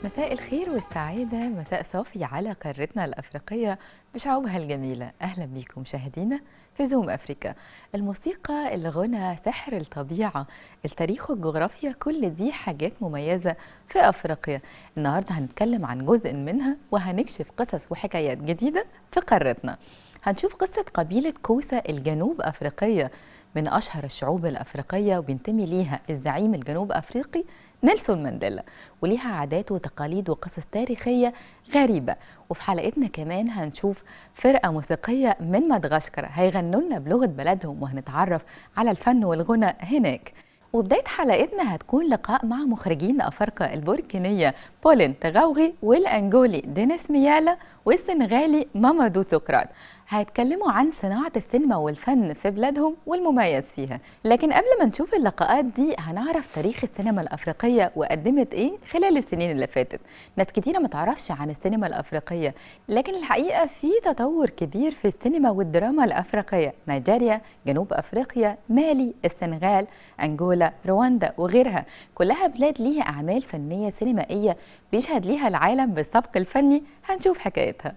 مساء الخير والسعادة، مساء صافي على قارتنا الأفريقية بشعوبها الجميلة. أهلا بكم مشاهدينا في زوم أفريقيا. الموسيقى، الغنى، سحر الطبيعة، التاريخ والجغرافيا، كل دي حاجات مميزة في أفريقيا. النهاردة هنتكلم عن جزء منها وهنكشف قصص وحكايات جديدة في قارتنا. هنشوف قصة قبيلة كوسا الجنوب أفريقية، من أشهر الشعوب الأفريقية، وبينتمي ليها الزعيم الجنوب أفريقي نيلسون مانديلا، وليها عادات وتقاليد وقصص تاريخية غريبة. وفي حلقتنا كمان هنشوف فرقة موسيقية من مدغشقر هيغنوا لنا بلغة بلدهم، وهنتعرف على الفن والغنى هناك. وبداية حلقتنا هتكون لقاء مع مخرجين أفارقة، البوركينية بولين تغاوغي، والأنجولي دينيس ميالا، والسنغالي مامادو سقراط. هيتكلموا عن صناعة السينما والفن في بلادهم والمميز فيها. لكن قبل ما نشوف اللقاءات دي هنعرف تاريخ السينما الأفريقية وقدمت إيه خلال السنين اللي فاتت. ناس كتيرة متعرفش عن السينما الأفريقية، لكن الحقيقة في تطور كبير في السينما والدراما الأفريقية. نيجيريا، جنوب أفريقيا، مالي، السنغال، أنجولا، رواندا وغيرها، كلها بلاد ليها أعمال فنية سينمائية بيشهد ليها العالم بالسبق الفني. هنشوف حكايتها.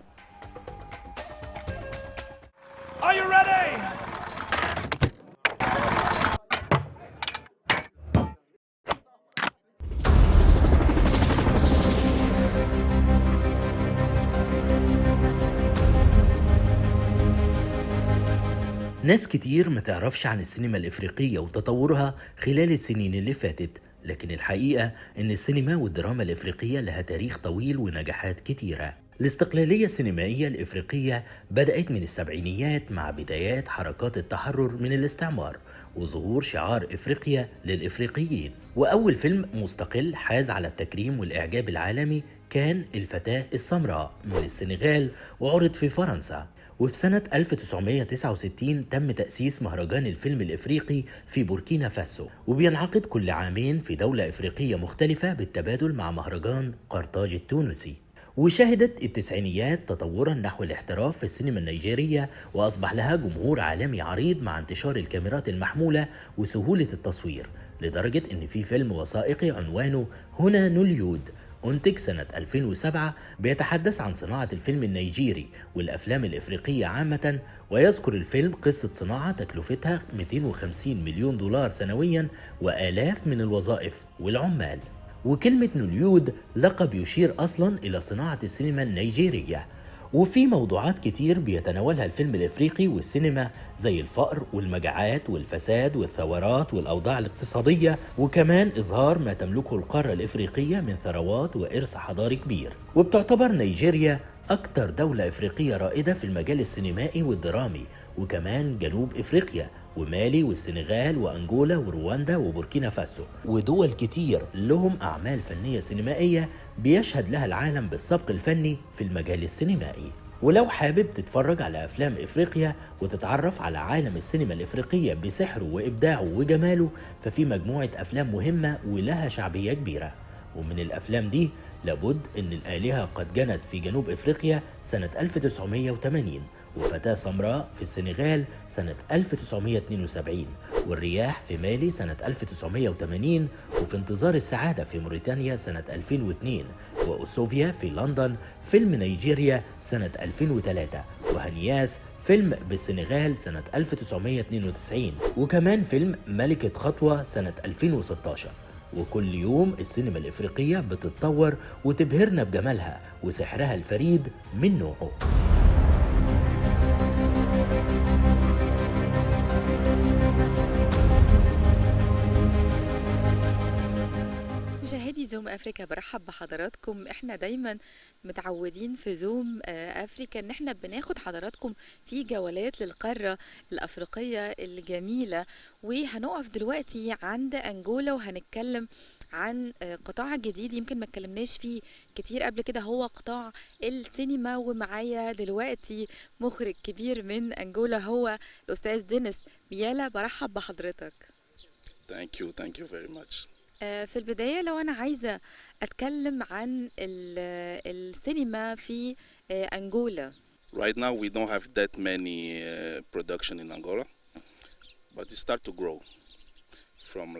Are you ready? ناس كتير ما تعرفش عن السينما الإفريقية وتطورها خلال السنين اللي فاتت، لكن الحقيقة إن السينما والدراما الإفريقية لها تاريخ طويل ونجاحات كتيرة. الاستقلالية السينمائية الإفريقية بدأت من السبعينيات مع بدايات حركات التحرر من الاستعمار وظهور شعار إفريقيا للإفريقيين. وأول فيلم مستقل حاز على التكريم والإعجاب العالمي كان الفتاة السمراء من السنغال، وعرض في فرنسا. وفي سنة 1969 تم تأسيس مهرجان الفيلم الإفريقي في بوركينا فاسو، وبينعقد كل عامين في دولة إفريقية مختلفة بالتبادل مع مهرجان قرطاج التونسي. وشهدت التسعينيات تطورا نحو الاحتراف في السينما النيجيرية، وأصبح لها جمهور عالمي عريض مع انتشار الكاميرات المحمولة وسهولة التصوير، لدرجة إن في فيلم وثائقي عنوانه هنا نوليود أنتج سنة 2007 بيتحدث عن صناعة الفيلم النيجيري والأفلام الإفريقية عامة، ويذكر الفيلم قصة صناعة تكلفتها 250 مليون دولار سنويا وآلاف من الوظائف والعمال. وكلمة نوليود لقب يشير أصلا إلى صناعة السينما النيجيرية. وفي موضوعات كتير بيتناولها الفيلم الإفريقي والسينما، زي الفقر والمجاعات والفساد والثورات والأوضاع الاقتصادية، وكمان إظهار ما تملكه القارة الإفريقية من ثروات وإرث حضاري كبير. وبتعتبر نيجيريا أكتر دولة إفريقية رائدة في المجال السينمائي والدرامي، وكمان جنوب إفريقيا ومالي والسنغال وأنجولا ورواندا وبوركينا فاسو، ودول كتير لهم أعمال فنية سينمائية بيشهد لها العالم بالسبق الفني في المجال السينمائي. ولو حابب تتفرج على أفلام إفريقيا وتتعرف على عالم السينما الإفريقية بسحره وإبداعه وجماله، ففي مجموعة أفلام مهمة ولها شعبية كبيرة. ومن الأفلام دي لابد أن الآلهة قد جنت في جنوب إفريقيا سنة 1980، وفتاة سمراء في السنغال سنة 1972، والرياح في مالي سنة 1980، وفي انتظار السعادة في موريتانيا سنة 2002، وأوسوفيا في لندن فيلم نيجيريا سنة 2003، وهنياس فيلم بالسنغال سنة 1992، وكمان فيلم ملكة خطوة سنة 2016. وكل يوم السينما الإفريقية بتتطور وتبهرنا بجمالها وسحرها الفريد من نوعه. مشاهدي زوم أفريقيا، برحب بحضراتكم. احنا دايما متعودين في زوم أفريقيا ان احنا بناخد حضراتكم في جولات للقارة الأفريقية الجميلة. وهنقف دلوقتي عند أنجولا وهنتكلم عن قطاع جديد يمكن ما اتكلمناش فيه كتير قبل كده، هو قطاع السينما. ومعايا دلوقتي مخرج كبير من أنجولا، هو الأستاذ دينيس ميالا. برحب بحضرتك. Thank you very much. في البداية لو أنا عايزة أتكلم عن السينما في أنجولا. Right now, we don't have that many production in Angola, but it start to grow. From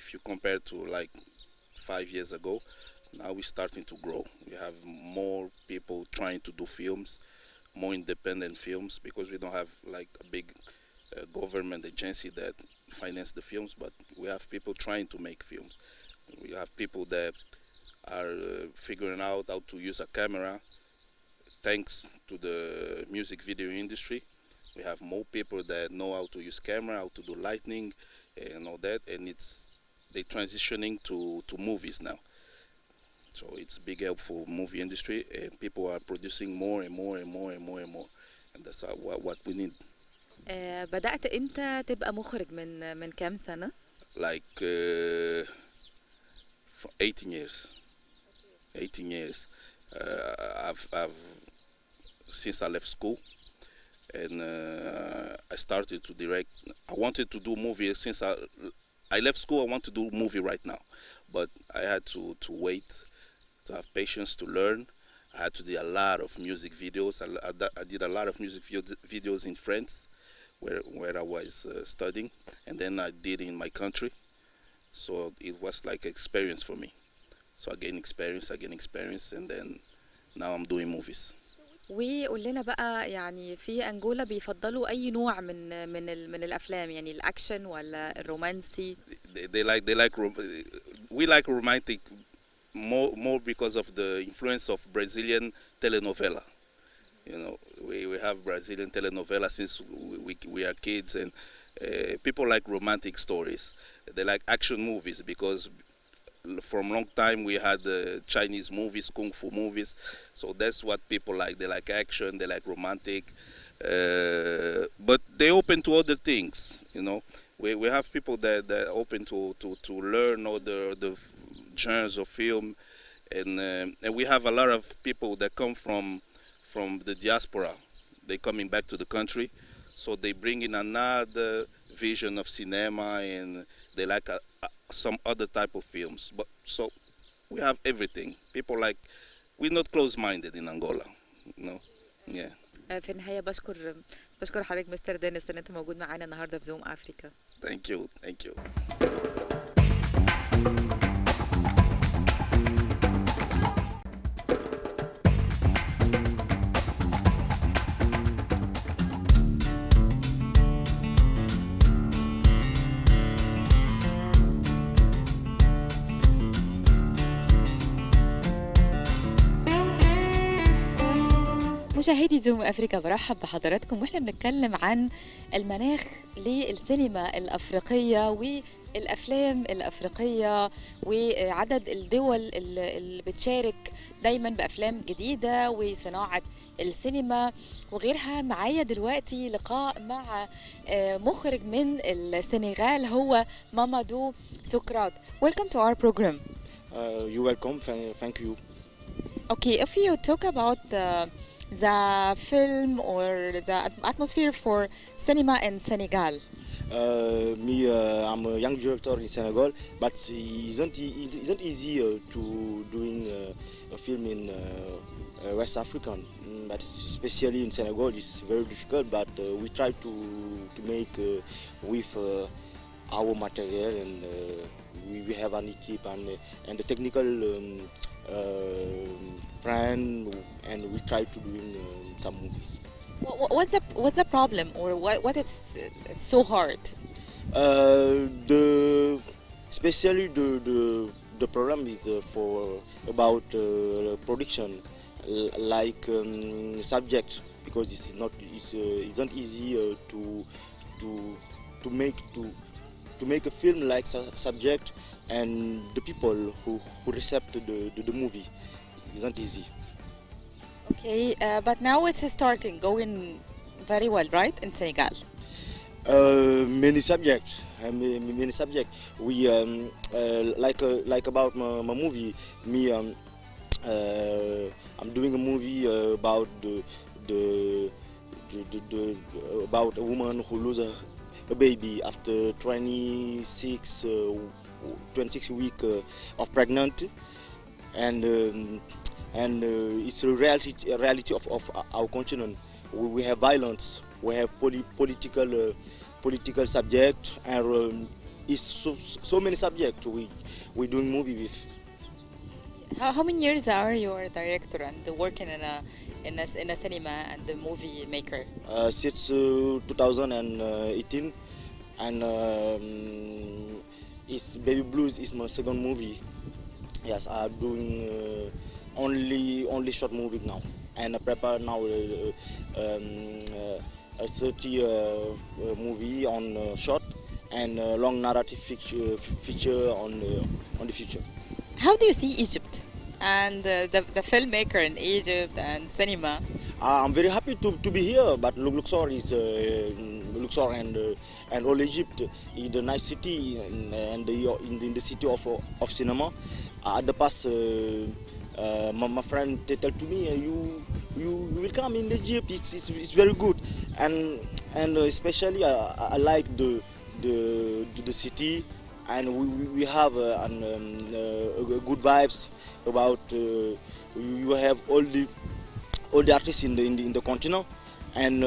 if you compare to like 5 years ago, Now we're starting to grow. We have more people trying to do films, more independent films, because we don't have like a big government agency that finance the films, but we have people trying to make films. We have people that are figuring out how to use a camera. Thanks to the music video industry, we have more people that know how to use camera, how to do lighting, and all that, and they're transitioning to movies now. So it's big help for movie industry, and people are producing more and more and more and more and more, and that's what we need. بدأت إمتى تبقى مخرج من كام سنة؟ Like for 18 years. 18 years. I've since I left school, and I started to direct. I wanted to do movies since I left school. I want to do movie right now, but I had to wait, to have patience to learn. I had to do a lot of music videos. I did a lot of music videos in France, where I was studying, and then I did in my country. So it was like experience for me. So I gained experience, and then now I'm doing movies. وقول لنا بقى يعني في أنجولا بيفضلوا أي نوع من الأفلام، يعني الأكشن ولا الرومانسي؟ They like we like romantic more because of the influence of Brazilian telenovela. You know, we have Brazilian telenovela since we are kids, and people like romantic stories. They like action movies because from long time we had Chinese movies, kung fu movies, so that's what people like. They like action, they like romantic, but they open to other things. You know, we have people that open to learn other genres of film, and we have a lot of people that come from the diaspora. They coming back to the country, so they bring in another vision of cinema, and they like some other type of films. But so we have everything. People like, we're not close-minded in Angola, you know. Yeah. في النهاية بشكر حضرتك مستر دينيس إن أنت موجود معانا النهاردة في زوم أفريقيا. Thank you. مشاهدي زوم أفريقيا، برحب بحضراتكم واحنا بنتكلم عن المناخ للسينما الأفريقية والأفلام الأفريقية وعدد الدول اللي بتشارك دايما بأفلام جديدة وصناعة السينما وغيرها. معايا دلوقتي لقاء مع مخرج من السنغال هو مامادو سقراط. Welcome to our program. You're welcome. Thank you. Okay, if you talk about the film or the atmosphere for cinema in Senegal. I'm a young director in Senegal, but it isn't easy to doing a film in West African. But especially in Senegal, it's very difficult. But we try to make with our material, and we have an equipe and the technical friend, and we try to doing some movies. What's the problem, or what it's so hard? Especially the problem is for about production, like subject, because it's not easy to make a film like subject, and the people who accept the movie isn't easy. Okay, but now it's going very well, right, in Senegal? Many subjects. We like about my movie. I'm doing a movie about about a woman who loses a baby after 26 weeks of pregnancy, and it's a reality of our continent. We have violence, we have political subject, and it's so many subjects we doing movie with. How many years are you a director and working in a cinema and a movie maker? Since 2018, and it's Baby Blues is my second movie. Yes, I'm doing only short movie now, and I prepare now a 30 movie on short and long narrative feature on the future. How do you see Egypt and the filmmaker in Egypt and cinema? I'm very happy to be here, but Luxor is Luxor and all Egypt is a nice city and in the city of cinema. At the past, my friend tell to me, you will come in Egypt. It's very good, and especially I like the city, and we have good vibes about. You have all the artists in the continent, and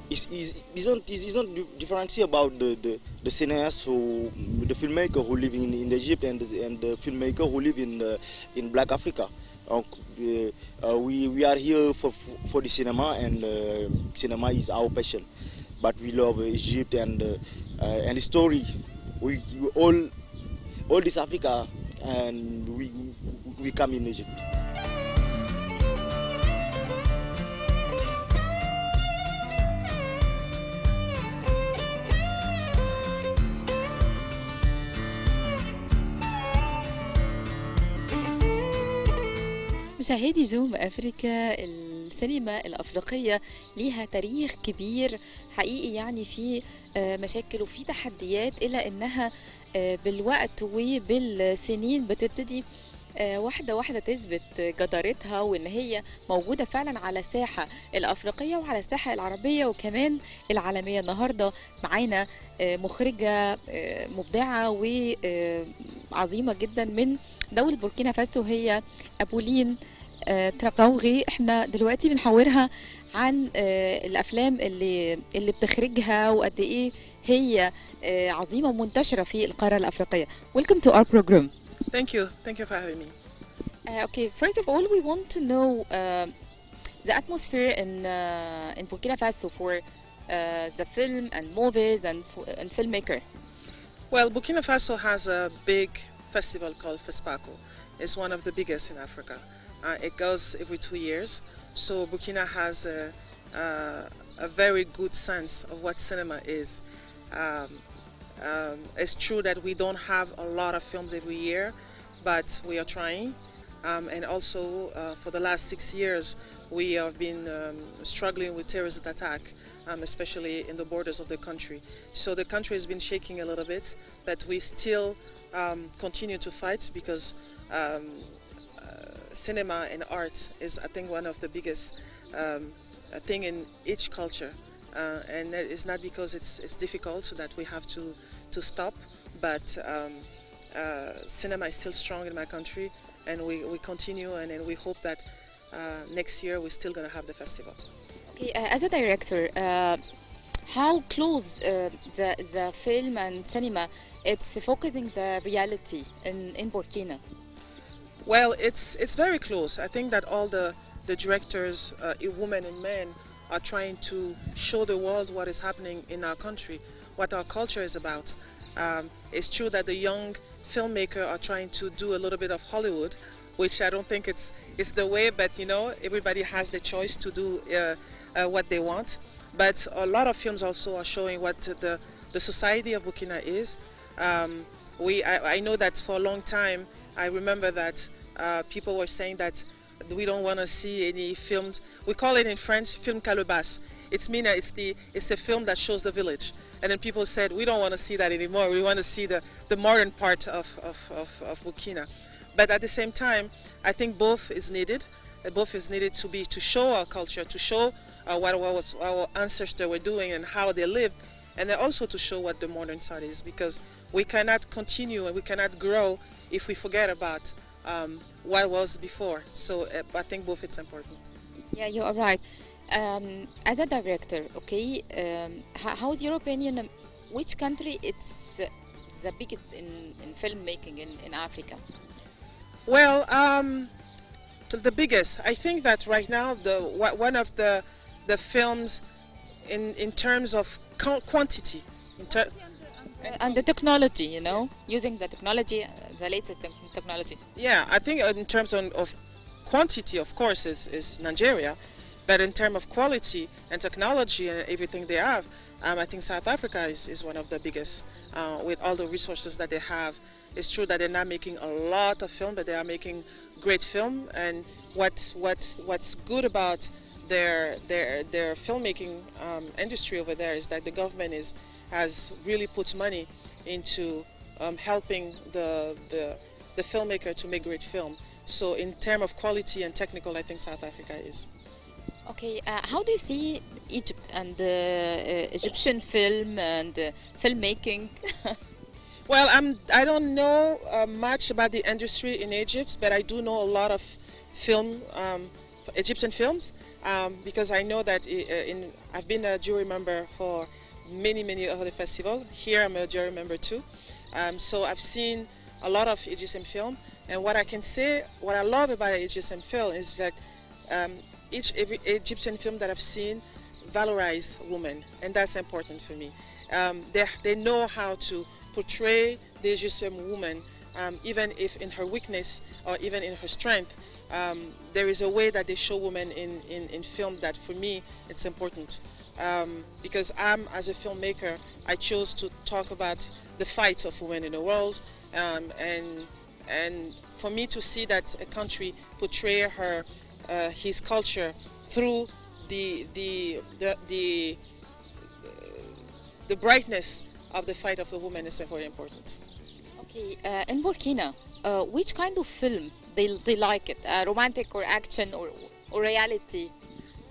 isn't different about the cineasts who the filmmaker who live in Egypt and the filmmaker who live in Black Africa. We are here for the cinema, and cinema is our passion, but we love Egypt and the story. We all this Africa, and we come in Egypt. مشاهدي زوم أفريقيا، السينما الأفريقية ليها تاريخ كبير حقيقي، يعني في مشاكل وفي تحديات، إلا أنها بالوقت وبالسنين بتبتدي واحدة واحدة تثبت جدارتها، وإن هي موجودة فعلا على الساحة الأفريقية وعلى الساحة العربية وكمان العالمية. النهاردة معانا مخرجة مبدعة وعظيمة جدا من دولة بوركينا فاسو، هي أبولين تراكوغي. احنا دلوقتي بنحاورها عن الأفلام اللي بتخرجها وقد إيه هي عظيمة ومنتشرة في القارة الأفريقية. Welcome to our program. Thank you for having me. Okay, first of all, we want to know the atmosphere in Burkina Faso for the film and movies and filmmaker. Well, Burkina Faso has a big festival called FESPACO. It's one of the biggest in Africa. It goes every 2 years. So Burkina has a very good sense of what cinema is. It's true that we don't have a lot of films every year, but we are trying. And also, for the last 6 years, we have been struggling with terrorist attack, especially in the borders of the country. So the country has been shaking a little bit, but we still continue to fight because cinema and art is, I think, one of the biggest thing in each culture. And it's not because it's difficult that we have to stop, but cinema is still strong in my country, and we continue, and we hope that next year we're still going to have the festival. Okay, as a director, how close the film and cinema it's focusing the reality in Burkina? Well, it's very close. I think that all the directors, women and men, are trying to show the world what is happening in our country, what our culture is about. It's true that the young filmmakers are trying to do a little bit of Hollywood, which I don't think it's the way, but you know, everybody has the choice to do what they want. But a lot of films also are showing what the society of Burkina is. I know that for a long time, I remember that people were saying that we don't want to see any films. We call it in French film calebasse. It's mean that it's the film that shows the village. And then people said we don't want to see that anymore. We want to see the modern part of Burkina. But at the same time, I think both is needed. Both is needed to show our culture, to show what our ancestors were doing and how they lived, and then also to show what the modern side is, because we cannot continue and we cannot grow if we forget about what was before. So I think both it's important. Yeah, you are right. As a director, okay, how's your opinion? Which country it's the biggest in filmmaking in Africa? Well, the biggest. I think that right now one of the films in terms of quantity. And the technology, you know, using the technology, the latest technology. Yeah, I think in terms of quantity, of course, it's Nigeria, but in terms of quality and technology and everything they have, I think South Africa is one of the biggest with all the resources that they have. It's true that they're not making a lot of film, but they are making great film. And what's good about their filmmaking industry over there is that the government has really put money into helping the filmmaker to make great film. So in terms of quality and technical, I think South Africa is. Okay, how do you see Egypt and Egyptian film and filmmaking? Well, I don't know much about the industry in Egypt, but I do know a lot of film, Egyptian films, because I know that I've been a jury member for many other festivals. Here I'm a jury member too. So I've seen a lot of Egyptian film, and what I can say, what I love about Egyptian film is that every Egyptian film that I've seen valorize women, and that's important for me. They know how to portray the Egyptian woman, even if in her weakness or even in her strength. There is a way that they show women in film that for me it's important. Because as a filmmaker, I chose to talk about the fight of women in the world, and for me to see that a country portray his culture through the brightness of the fight of the woman is very important. Okay, in Burkina, which kind of film they like it? Romantic or action or reality?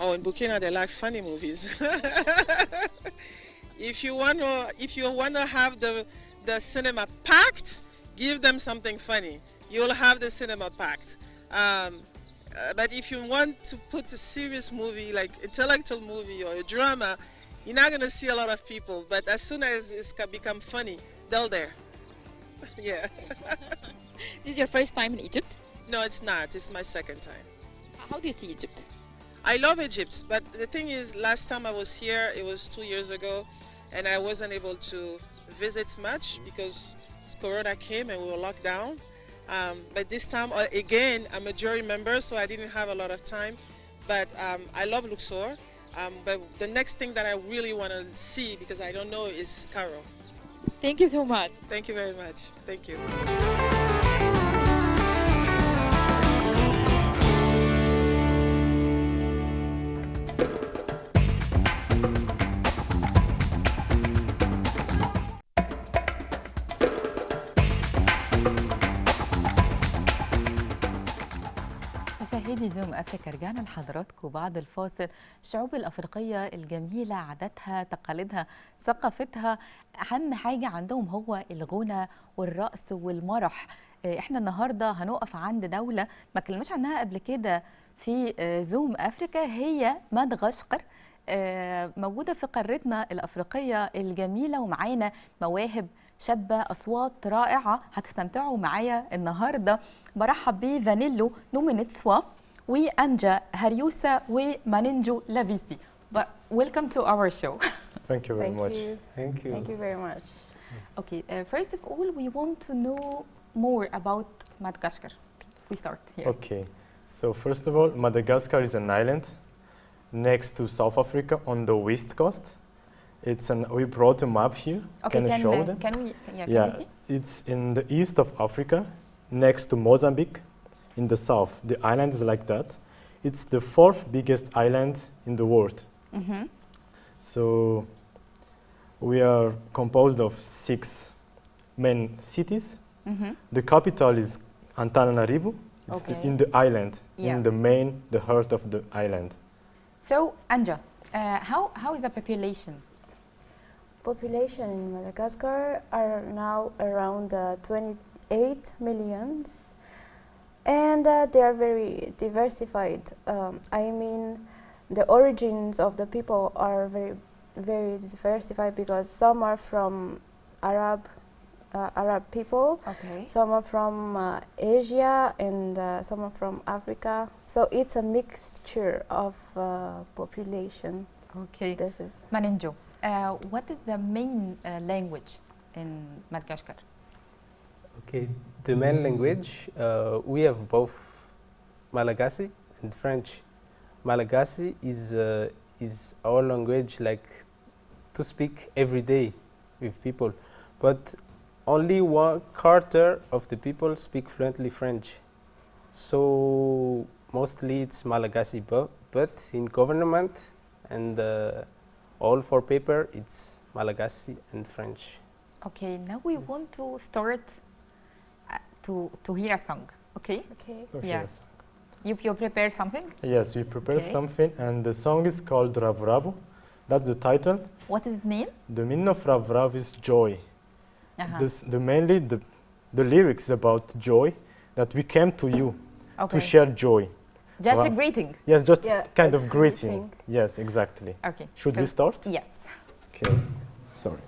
Oh, in Burkina they like funny movies. If you wanna have the cinema packed, give them something funny. You'll have the cinema packed. But if you want to put a serious movie, like intellectual movie or a drama, you're not gonna see a lot of people. But as soon as it's become funny, they're there. Yeah. This is your first time in Egypt? No, it's not. It's my second time. How do you see Egypt? I love Egypt, but the thing is, last time I was here, it was 2 years ago, and I wasn't able to visit much because Corona came and we were locked down. But this time, again, I'm a jury member, so I didn't have a lot of time. But I love Luxor. But the next thing that I really want to see, because I don't know, is Cairo. Thank you so much. Thank you very much. Thank you. مشاهدي زوم أفريقيا، رجعنا لحضراتكم بعد الفاصل. الشعوب الأفريقية الجميلة، عاداتها، تقاليدها، ثقافتها، أهم حاجة عندهم هو الغنى والرقص والمرح. احنا النهاردة هنقف عند دولة ما كلمناش عنها قبل كده في زوم أفريقيا، هي مدغشقر. موجودة في قارتنا الأفريقية الجميلة، ومعانا مواهب شابة، أصوات رائعة. هتستمتعوا معايا النهاردة. برحب بفانيلو نومينيتسوا وأنجا هريوسا ومانينجو لافيسي. Welcome to our show. Thank you very much. Thank you. Thank you very much. Okay, first of all, we want to know more about Madagascar. We start here. Okay, so first of all, Madagascar is an island next to South Africa on the west coast. We brought a map here. Okay, can I show them? Can we see? It's in the east of Africa, next to Mozambique. In the south, the island is like that. It's the fourth biggest island in the world. Mm-hmm. So we are composed of 6 main cities. Mm-hmm. The capital is Antananarivo. It's in the island, in the heart of the island. So, Anja, how is the population? Population in Madagascar are now around 28 millions, and they are very diversified. I mean, the origins of the people are very, very diversified because some are from Arab Arab people. Okay. Some are from Asia and some are from Africa. So it's a mixture of population. Okay. This is Maninjo, what is the main language in Madagascar? Okay, the main language, we have both Malagasy and French. Malagasy is our language, like to speak every day with people, but only 1/4 of the people speak fluently French. So mostly it's Malagasy, but in government and all for paper, it's Malagasy and French. Okay, now we want to start to hear a song. Okay. okay. Okay, Yeah. yes. You prepare something? Yes, we prepared Okay. something, and the song is called Rav Ravo. That's the title. What does it mean? The meaning of Rav Rav is joy. Uh-huh. Mainly the lyrics about joy, that we came to you Okay. to share joy. Just a Wow. greeting. Yes, just Yeah, kind a of greeting. greeting. Yes, exactly. Okay. Should so we start? Yes. Okay. Sorry.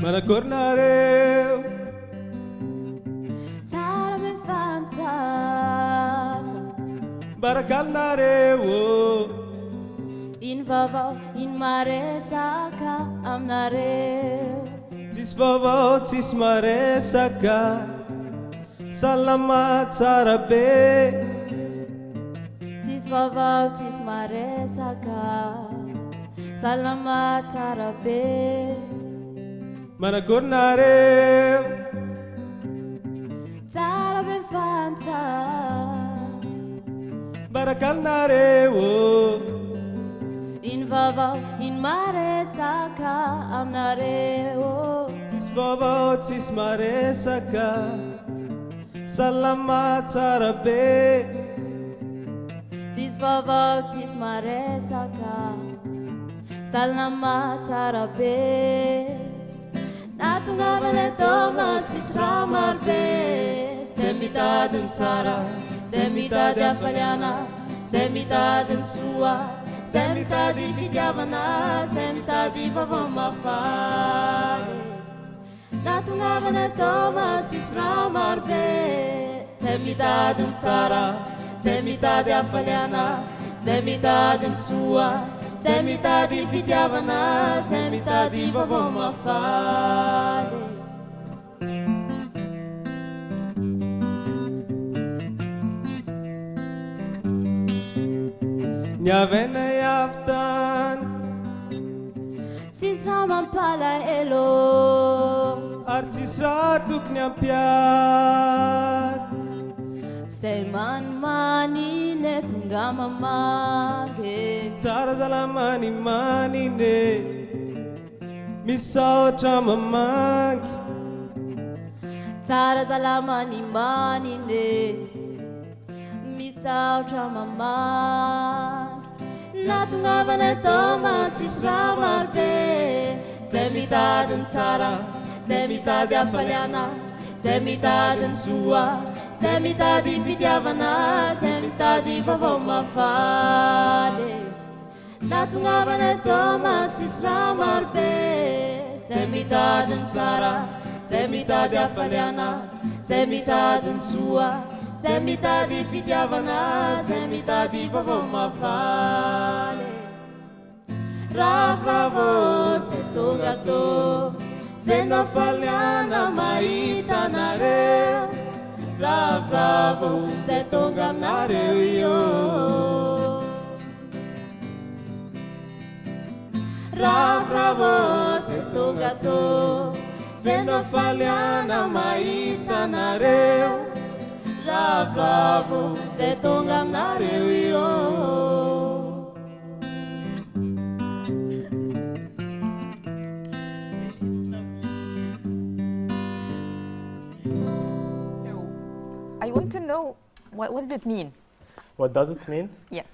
Manakornareu, Tarabe Fanta, Barakalnareu, in Vava, in Maresaka, Amnareu. Tis vovó, tis maresaka, Salamat Sarabe, Tis Vava, tis Maresaka, Salamat Arabe. Manakornareu, Tarabe Fanta, Barakalnareu, in Vava, in Maresaka, Amnareu. Tis vovó, tis maresaka, Salamat Sarabe, Tis Vava, tis Maresaka, Salamat Arabe. Natungavane toma tis Ramarbe, Semitadin Tara, Semitad Afaliana, Semitadin Sua, Semitadi Fidiavana, Semitadi Vavamafare. Natungavane toma tis Ramarbe, Semitadin Tara, Semitad Afaliana, Semitadin Sua, Semitadi Fidiavana, Semitadi Vavamafare. Nyavene yaftan, Tis Ramampala Elo, Artis ratuk nyampiat, Seiman Mani Netungama Mage. Tara zalamani manine, Misao tramamang, Tara Zalamani Manine, Misao Tramamag. Natungavane toma tis Ramarbe, Semitadin Tara, Semitadi Afaliana, Semitadin Sua, Semitadi Fidiavana, Semitadi Vavamafare. Natungavane toma tis Ramarbe, Semitadin Tara, Semitadi Afaliana, Semitadin Sua, Semitadi Fidiavana, Semitadi Vavamafare. Rav Ravo, Setogato, Venofaliana, Maita Nareu. Rav Ravo, Setongam Nareu yo. Rav Ravo, Setogato, Venofaliana, Maita Nareu. Rav Ravo, Setongam Nareu yo. So I want to know what does it mean? What does it mean? Yes.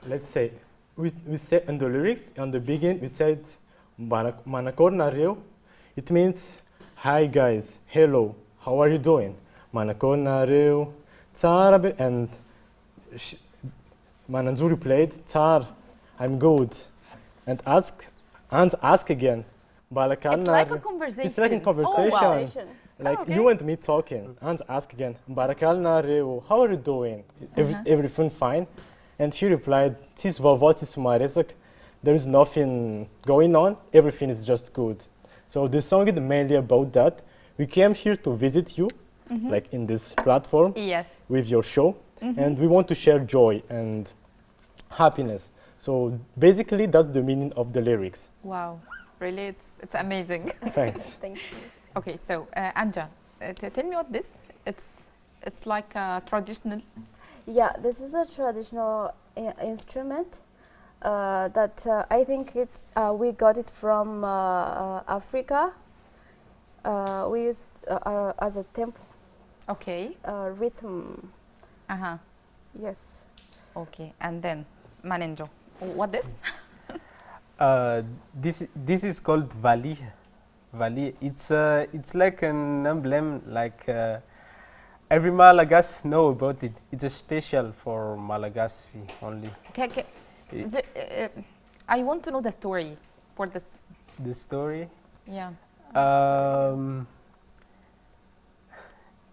Let's say, we said in the lyrics, on the beginning, we said, Manakorna Reu, it means hi guys, hello, how are you doing? Manakorna Reu, Tsar, and Mananzu replied, Tsar, I'm good. And ask again. It's like a conversation. It's like a conversation. Oh, wow. Like okay. you and me talking. And ask again, Barakalna Reu, how are you doing? Everything fine? And he replied, Tis Vavotis Marezak. There is nothing going on, everything is just good. So the song is mainly about that. We came here to visit you, like in this platform, Yes. with your show, and we want to share joy and happiness. So basically, that's the meaning of the lyrics. Wow, really, it's amazing. Thanks. Thank you. Okay, so Anja, tell me what this. It's like a traditional. Yeah, this is a traditional instrument that I think we got it from Africa. We used as a tempo Okay. rhythm. Yes. Okay, and then Manenjo, what this? This is called Vali. Vali. It's like an emblem. Like every Malagasy know about it. It's a special for Malagasy only. I want to know the story for this. The story. Yeah.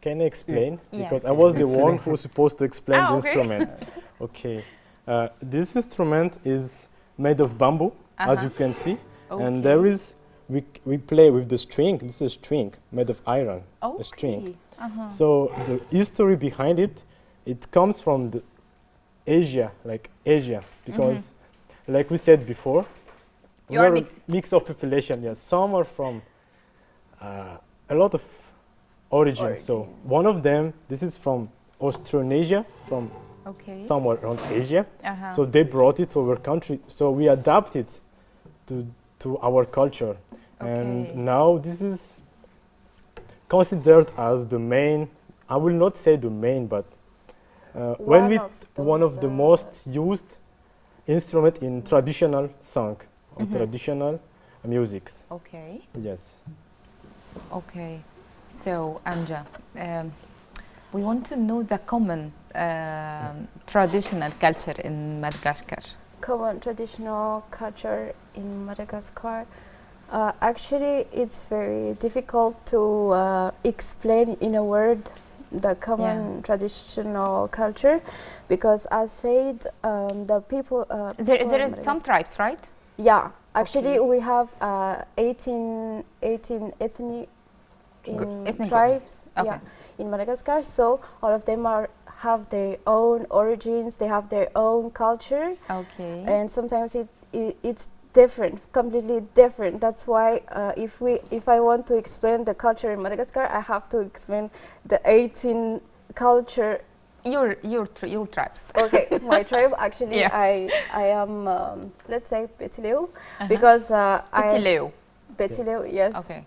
Can I explain? Yes. Because I was the Explain. one who was supposed to explain the okay. instrument. Okay. This instrument is made of bamboo, as you can see. And there is, we play with the string. This is a string made of iron, a string. So the history behind it, it comes from the Asia, because like we said before, You are we're a mix of population. Yes, some are from a lot of origins. So one of them, this is from Austronesia, from somewhere around Asia. So they brought it to our country. So we adapted to our culture. And now this is considered as the main, I will not say the main, but one of the most used instrument in traditional song or traditional musics. Okay. Yes. Okay. So Anja, we want to know the common traditional culture in Madagascar. Common traditional culture in Madagascar. Actually, it's very difficult to explain in a word the common traditional culture, because as said, the people. There is some tribes, right? Yeah, actually, we have 18 ethnic tribes. Okay. In Madagascar. So all of them have their own origins. They have their own culture. Okay. And sometimes it's different, completely different. That's why if I want to explain the culture in Madagascar, I have to explain the 18 culture. Your tribes. Okay, my tribe actually. I am let's say Betileu, because Betileu, yes. Okay.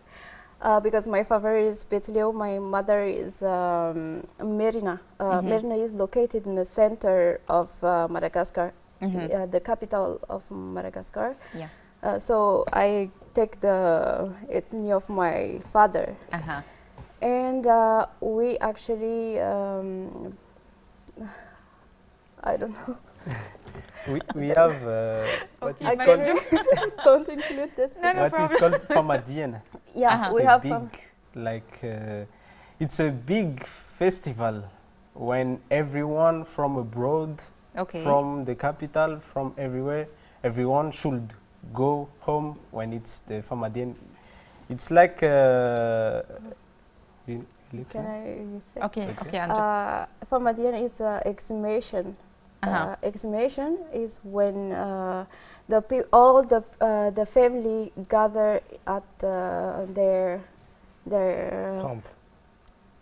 Because my father is Betileu, my mother is Merina. Merina is located in the center of Madagascar. The capital of Madagascar. Yeah. So I take the ethnicity of my father. And we actually, I don't know. we have what is called. Don't include this. What is called Famadian. Yeah, we have it's a big festival when everyone from abroad. From the capital, from everywhere, everyone should go home when it's the Famadian. It's like Can I say? Okay, Andrew. Famadian is exhumation. Exhumation is when all the family gather at their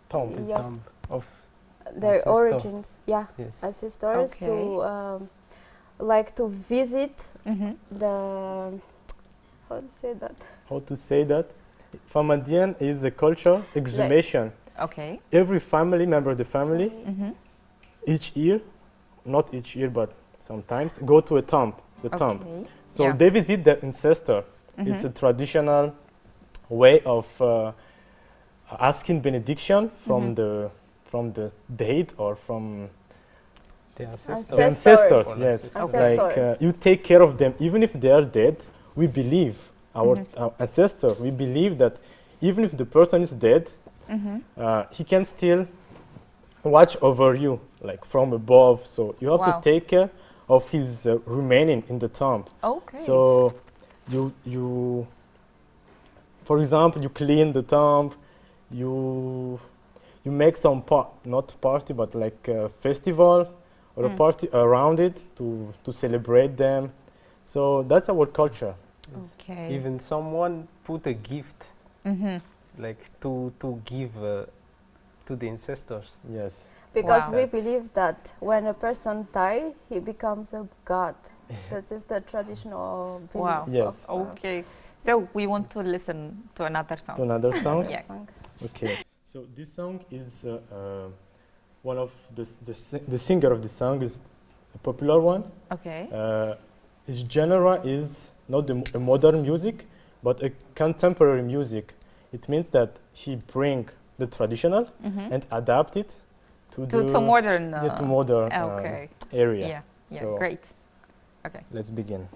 tomb of their ancestor. origins, yes. ancestors, to like to visit the how to say that Famadian is a culture exhumation. Okay. Every family member of the family each year, not each year but sometimes, go to a tomb, tomb. So they visit their ancestor. It's a traditional way of asking benediction from the dead or from The ancestors. the ancestors. Ancestors. Yes, Ancestors. like you take care of them even if they are dead. We believe our ancestor. We believe that even if the person is dead, he can still watch over you, like from above. So you have to take care of his remaining in the tomb. Okay. So you, for example, you clean the tomb, you make some not party, but like a festival or a party around it to celebrate them. So that's our culture. Okay. Even someone put a gift, like to give to the ancestors. Yes. Because we believe that when a person dies, he becomes a god. This is the traditional belief. Wow. Yes. Okay. So we want to listen to another song. To another song? Yeah. Okay. So this song is one of the singer of the song is a popular one. Okay. His genre is not a modern music, but a contemporary music. It means that he bring the traditional and adapt it to modern. To modern area. Yeah. Yeah. So Great. Okay. let's begin.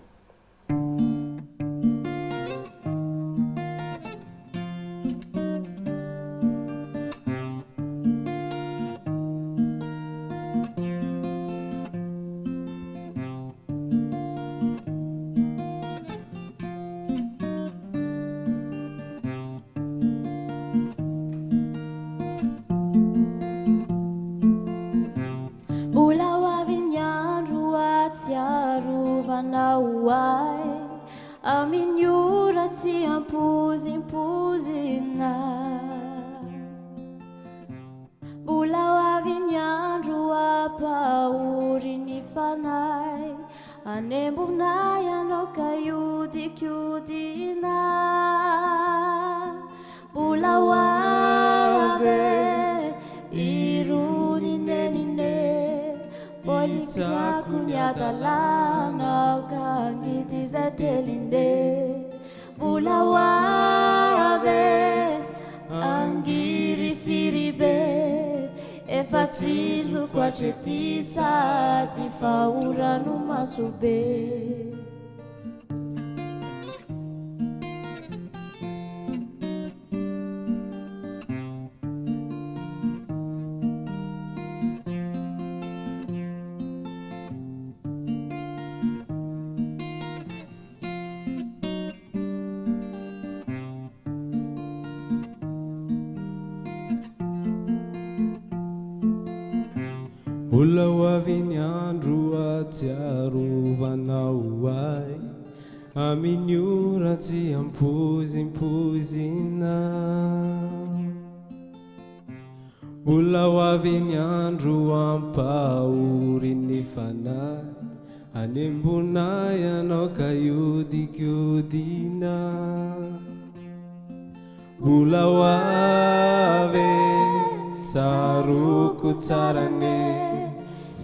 Ulawa vinyandru atiaruvanau ai Aminyura ti ampuzina Ulawa vinyandru ampaurini fanai Animbunaya no kayudi-kyudina Bulawave taruku tarane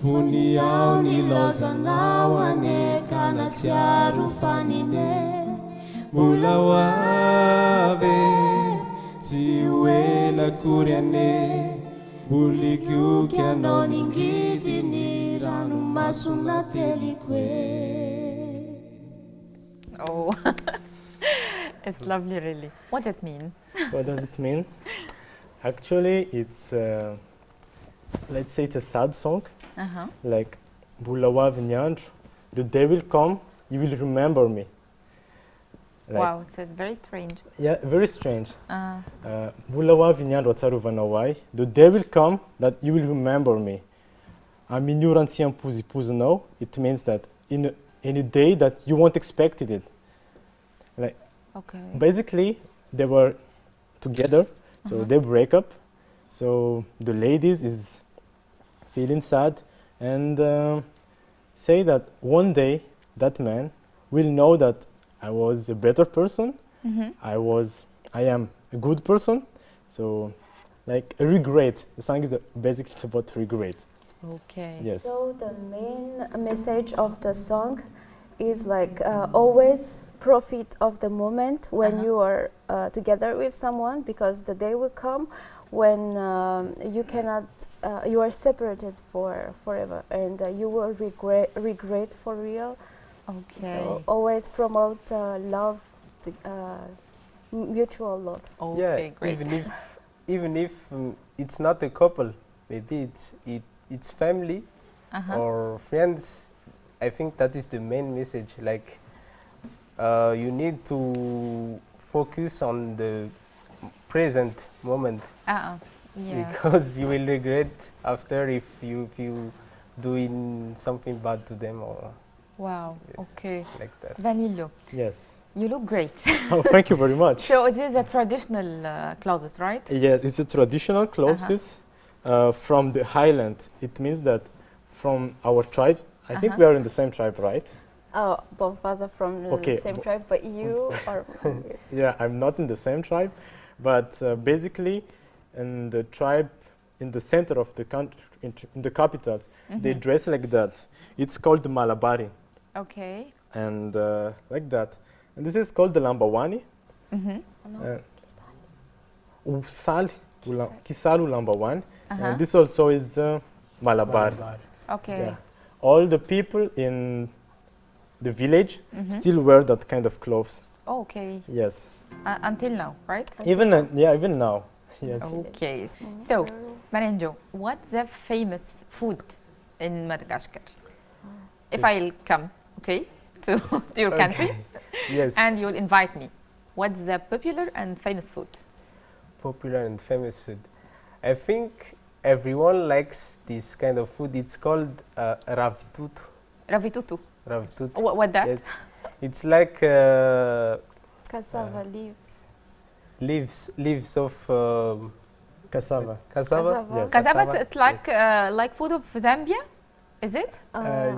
Funi au nilozanawane kanatiaru fanine Bulawave tiwela kuriane Buliku kiano ningiti ni ranu masuna telikwe Oh, it's lovely, really. What does it mean? What does it mean? Actually, it's let's say it's a sad song. Like Bulawa Vinyandr, the day will come, you will remember me. Like, wow, it's very strange. Yeah, very strange. Bulawa Vinyandr Watsaruvanawai, the day will come that you will remember me. Aminurantian Puzi Puzano, it means that in a day that you won't expect it. Like, basically, they were together, so they break up. So the ladies is feeling sad and say that one day that man will know that I was a better person. I am a good person. So, like a regret. The song is basically it's about regret. Okay. Yes. So the main message of the song is like always profit of the moment when you are together with someone, because the day will come when you cannot, you are separated forever, and you will regret for real. Okay. So always promote love, mutual love. Okay, great. Even if it's not a couple, maybe it's family or friends. I think that is the main message. Like you need to focus on the present moment, because you will regret after if you doing something bad to them or. Wow. Yes, Okay. like that. Vanillo, Yes. you look great. Oh, thank you very much. So it is a traditional clothes, right? Yes, it's a traditional clothes from the highland. It means that from our tribe, I think we are in the same tribe, right? Oh, both of us are from the same tribe, but you are. Yeah, I'm not in the same tribe, but basically in the tribe, in the center of the country, in the capitals, they dress like that. It's called the Malabari. Okay. And like that. And this is called the Lambawani. Kisalu Lambawan. And this also is Malabar. Okay. Yeah. All the people in the village still wear that kind of clothes. Okay. Yes. Until now, right? Even now. Yes. Okay. So, Marenjo, what's the famous food in Madagascar? If I'll come, to your country, Yes. and you'll invite me, what's the popular and famous food? Popular and famous food. I think everyone likes this kind of food. It's called ravitutu. Ravitutu. Ravitutu. What that? It's like Cassava leaves. leaves of Cassava. cassava. Yes. Cassava, it's like food of Zambia, is it?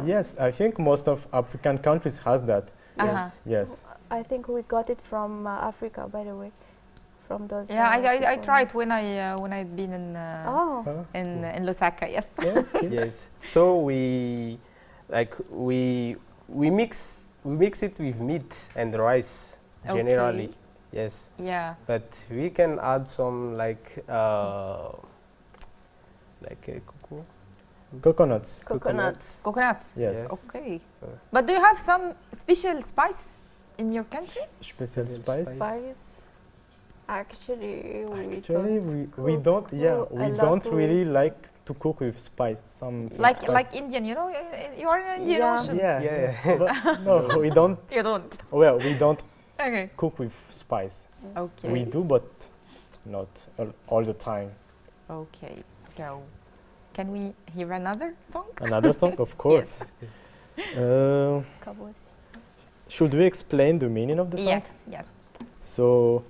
Yes, I think most of African countries has that. Yes. Yes. I think we got it from Africa, by the way, from those. Yeah, I people. tried when I've been in Lusaka. Yes. Yes. So we mix it with meat and rice generally. Yes. Yeah. But we can add some like Coconuts. Coconuts. Yes. Okay. But do you have some special spice in your country? Special spice. Spice. Actually, we don't. Yeah, we don't really like to cook with spice. Like Indian, you know, you are in Indian Ocean. Yeah. But no, we don't. You don't. Well, we don't cook with spice. Okay. We do, but not all the time. Okay. So, can we hear another song? Another song, of course. Should we explain the meaning of the song? Yes. So,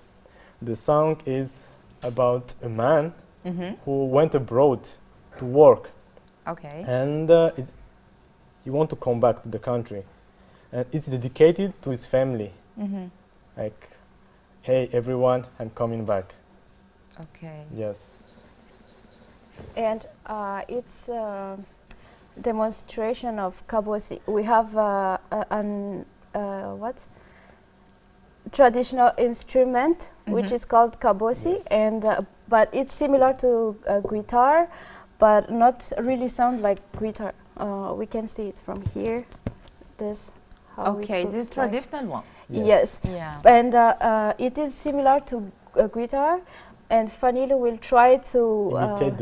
the song is about a man who went abroad to work. Okay. And he wants to come back to the country. And it's dedicated to his family. Like, hey, everyone, I'm coming back. Okay. Yes. And it's a demonstration of kabosi. We have traditional instrument which is called kabosi, and but it's similar to guitar, but not really sound like guitar. We can see it from here. This how Okay, it this is traditional one. Yes. Yeah. And it is similar to guitar. And Fanilo will try to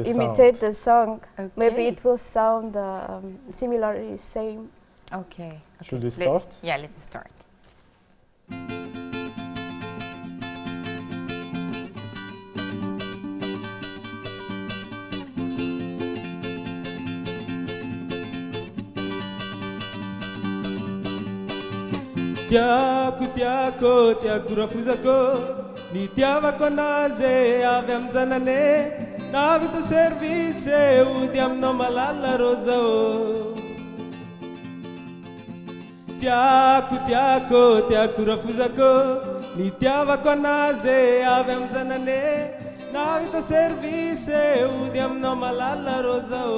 imitate the song. Okay. Maybe it will sound similarly same. Okay. Should we start? Yeah, let's start. Tiako rafuzako ni tiavako anazy avy amin'ny janane naviko service ody aminao malala rô zao tiako rafuzako ni tiavako anazy avy amin'ny janane naviko service ody aminao malala rô zao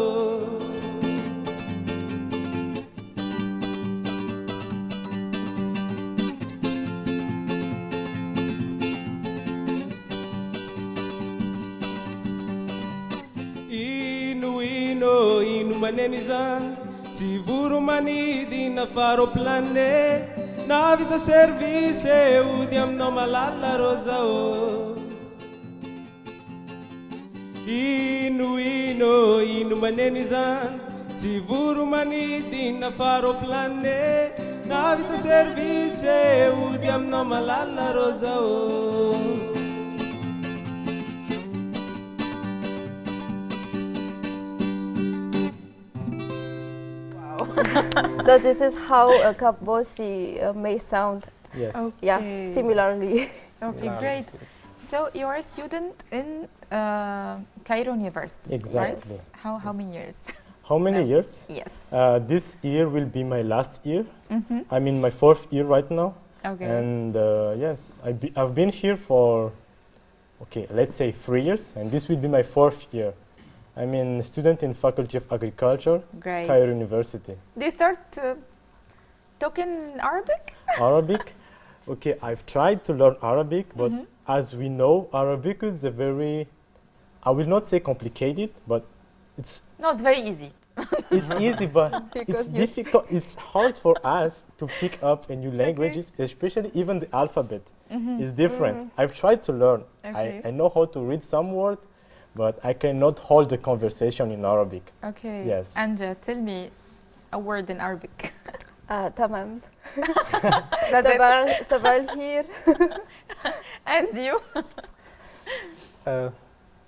Inuino, inumanenizan, tivuru manidi na faro plane, na vida service, udiam no malala rosao. Inuino, inumanenizan, tivuru manidi na faro plane, na vida service, udiam no malala rosao. So this is how a kabosi may sound. Yes. Okay. Yeah, similarly. Okay, great. So you're a student in Cairo University, Exactly. right? How many years? How many years? Yes. This year will be my last year. I'm in my 4th year right now. Okay. And yes, I've been here for, okay, let's say 3 years, and this will be my 4th year. I'm a student in Faculty of Agriculture, Great. Cairo University. Do you start talking Arabic? Arabic? Okay, I've tried to learn Arabic, but as we know, Arabic is a very, I will not say complicated, but it's No, it's very easy. it's easy, but it's Because you- difficult. It's hard for us to pick up a new languages, especially even the alphabet is different. I've tried to learn. Okay. I know how to read some words, but I cannot hold the conversation in Arabic. Okay. Yes. Anja, tell me a word in Arabic. تمام. That's it. صباح الخير. And you? A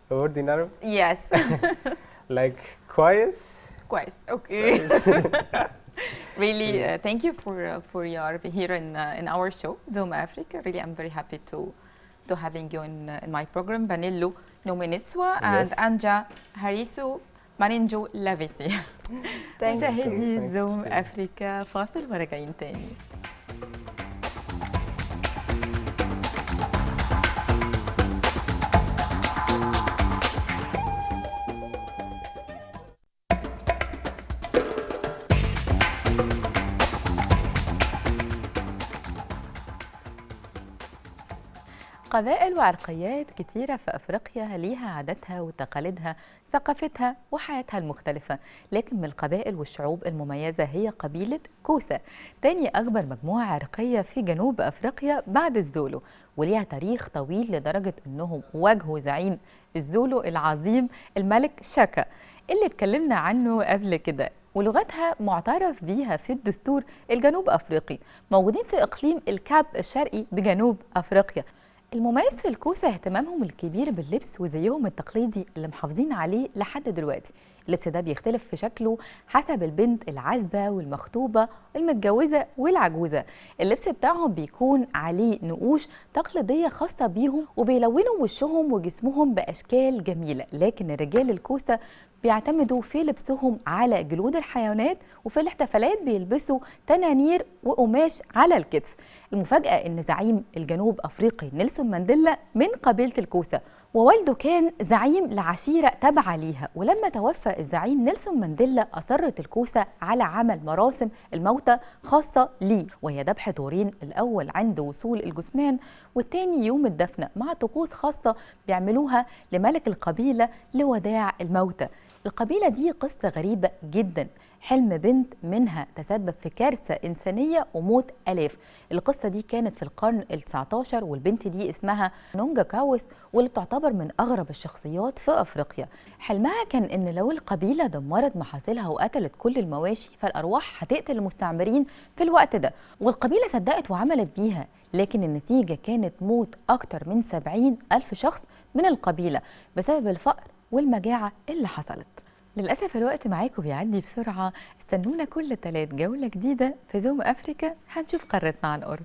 word in Arabic? Yes. Like كويس. Quite. Okay. Really, thank you for your here in our show, Zoom Africa. Really, I'm very happy to having you in my program. Vanillu Nomeniswa and Yes. Anja Harisu Maninjo Lavisi. Thank you. مشاهدي Thanks, زوم Steve. أفريقيا فاصل وراجعين تاني. قبائل وعرقيات كتيرة في أفريقيا ليها عاداتها وتقاليدها، ثقافتها وحياتها المختلفة، لكن من القبائل والشعوب المميزة هي قبيلة كوسا، تاني أكبر مجموعة عرقية في جنوب أفريقيا بعد الزولو، وليها تاريخ طويل لدرجة أنهم واجهوا زعيم الزولو العظيم الملك شاكا اللي اتكلمنا عنه قبل كده، ولغتها معترف بيها في الدستور الجنوب أفريقي، موجودين في إقليم الكاب الشرقي بجنوب أفريقيا. المميز في الكوسة اهتمامهم الكبير باللبس وزيهم التقليدي اللي محافظين عليه لحد دلوقتي. اللبس ده بيختلف في شكله حسب البنت العازبة والمخطوبة المتجوزة والعجوزة. اللبس بتاعهم بيكون عليه نقوش تقليدية خاصة بيهم وبيلونوا وشهم وجسمهم بأشكال جميلة، لكن الرجال الكوسة بيعتمدوا في لبسهم على جلود الحيوانات، وفي الاحتفالات بيلبسوا تنانير وقماش على الكتف. المفاجأة إن زعيم الجنوب أفريقي نيلسون مانديلا من قبيلة الكوسة، ووالده كان زعيم لعشيرة تابعة ليها، ولما توفى الزعيم نيلسون مانديلا أصرت الكوسة على عمل مراسم الموتى خاصة ليه، وهي ذبح طورين، الأول عند وصول الجثمان والتاني يوم الدفنة، مع طقوس خاصة بيعملوها لملك القبيلة لوداع الموتى. القبيلة دي قصة غريبة جدا، حلم بنت منها تسبب في كارثة إنسانية وموت آلاف. القصة دي كانت في القرن ال19، والبنت دي اسمها نونجا كاوس، واللي بتعتبر من أغرب الشخصيات في أفريقيا. حلمها كان إن لو القبيلة دمرت محاصيلها وقتلت كل المواشي، فالأرواح هتقتل المستعمرين في الوقت ده، والقبيلة صدقت وعملت بيها، لكن النتيجة كانت موت أكتر من 70,000 شخص من القبيلة بسبب الفقر والمجاعة اللي حصلت. للأسف الوقت معاكم بيعدي بسرعة، استنونا كل 3 جولة جديدة في زوم أفريكا، هنشوف قارتنا عن قرب.